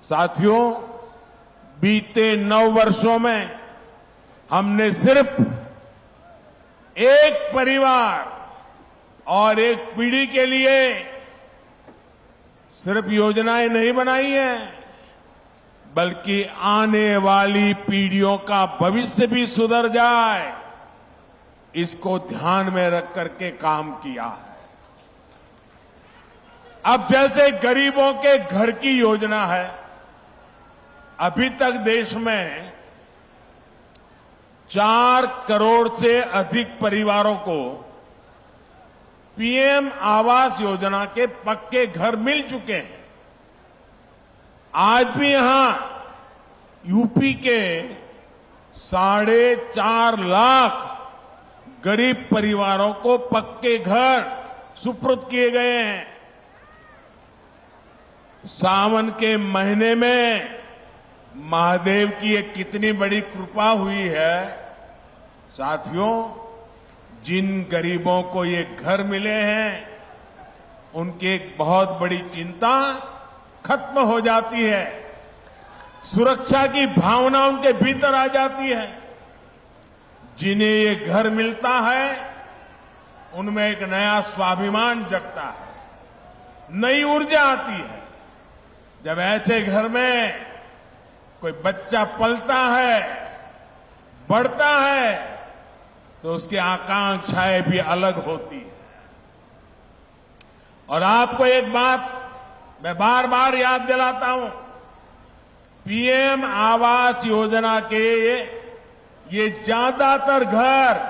साथियों, बीते 9 वर्षों में हमने सिर्फ एक परिवार और एक पीढ़ी के लिए सिर्फ योजनाएं नहीं बनाई हैं, बल्कि आने वाली पीढ़ियों का भविष्य भी सुधर जाए, इसको ध्यान में रख करके काम किया है। अब जैसे गरीबों के घर की योजना है, अभी तक देश में 4 करोड़ से अधिक परिवारों को पीएम आवास योजना के पक्के घर मिल चुके हैं। आज भी यहां यूपी के 4.5 लाख गरीब परिवारों को पक्के घर सुपुर्द किए गए हैं। सावन के महीने में महादेव की ये कितनी बड़ी कृपा हुई है। साथियों, जिन गरीबों को ये घर मिले हैं, उनकी एक बहुत बड़ी चिंता खत्म हो जाती है। सुरक्षा की भावना उनके भीतर आ जाती है। जिन्हें ये घर मिलता है, उनमें एक नया स्वाभिमान जगता है, नई ऊर्जा आती है। जब ऐसे घर में कोई बच्चा पलता है, बढ़ता है, तो उसकी आकांक्षाएं भी अलग होती है। और आपको एक बात मैं बार बार याद दिलाता हूं, पीएम आवास योजना के ये ज्यादातर घर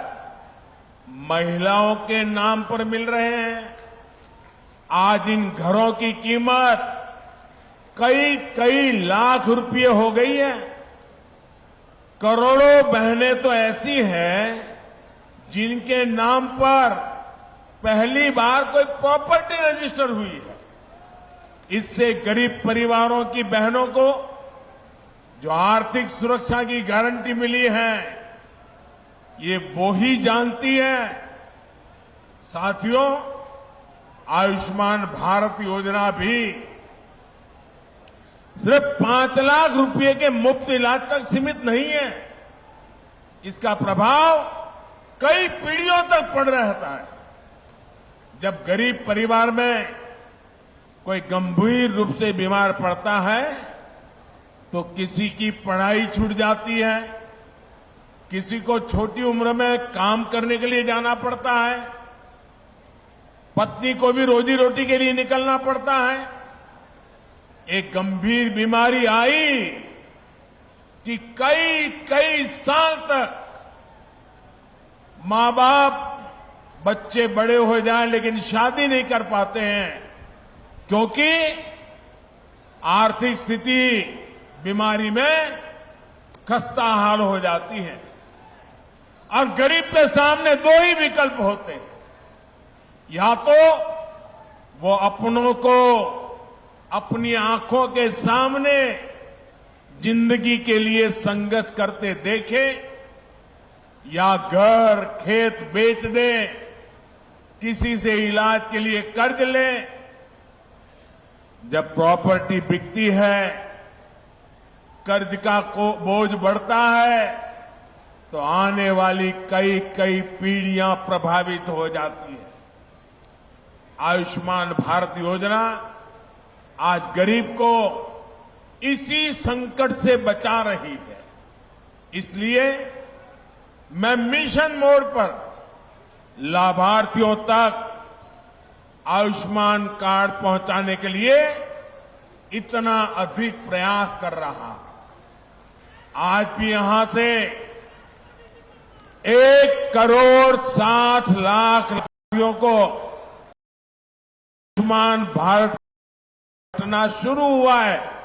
महिलाओं के नाम पर मिल रहे हैं। आज इन घरों की कीमत कई लाख रुपए हो गई है। करोड़ों बहनें तो ऐसी हैं जिनके नाम पर पहली बार कोई प्रॉपर्टी रजिस्टर हुई है। इससे गरीब परिवारों की बहनों को जो आर्थिक सुरक्षा की गारंटी मिली है, ये वो ही जानती है। साथियों, आयुष्मान भारत योजना भी सिर्फ 5 लाख रुपए के मुफ्त इलाज तक सीमित नहीं है। इसका प्रभाव कई पीढ़ियों तक पड़ रहता है। जब गरीब परिवार में कोई गंभीर रूप से बीमार पड़ता है, तो किसी की पढ़ाई छूट जाती है, किसी को छोटी उम्र में काम करने के लिए जाना पड़ता है, पत्नी को भी रोजी रोटी के लिए निकलना पड़ता है। एक गंभीर बीमारी आई कि कई साल तक मां बाप, बच्चे बड़े हो जाएं लेकिन शादी नहीं कर पाते हैं, क्योंकि आर्थिक स्थिति बीमारी में खस्ता हाल हो जाती है। और गरीब के सामने 2 ही विकल्प होते हैं, या तो वो अपनों को अपनी आंखों के सामने जिंदगी के लिए संघर्ष करते देखे, या घर खेत बेच दे, किसी से इलाज के लिए कर्ज ले। जब प्रॉपर्टी बिकती है, कर्ज का बोझ बढ़ता है, तो आने वाली कई पीढ़ियां प्रभावित हो जाती है। आयुष्मान भारत योजना आज गरीब को इसी संकट से बचा रही है। इसलिए मैं मिशन मोड पर लाभार्थियों तक आयुष्मान कार्ड पहुंचाने के लिए इतना अधिक प्रयास कर रहा। आज भी यहां से 1 करोड़ 60 लाख लाभार्थियों को आयुष्मान भारत घटना शुरू हुआ है।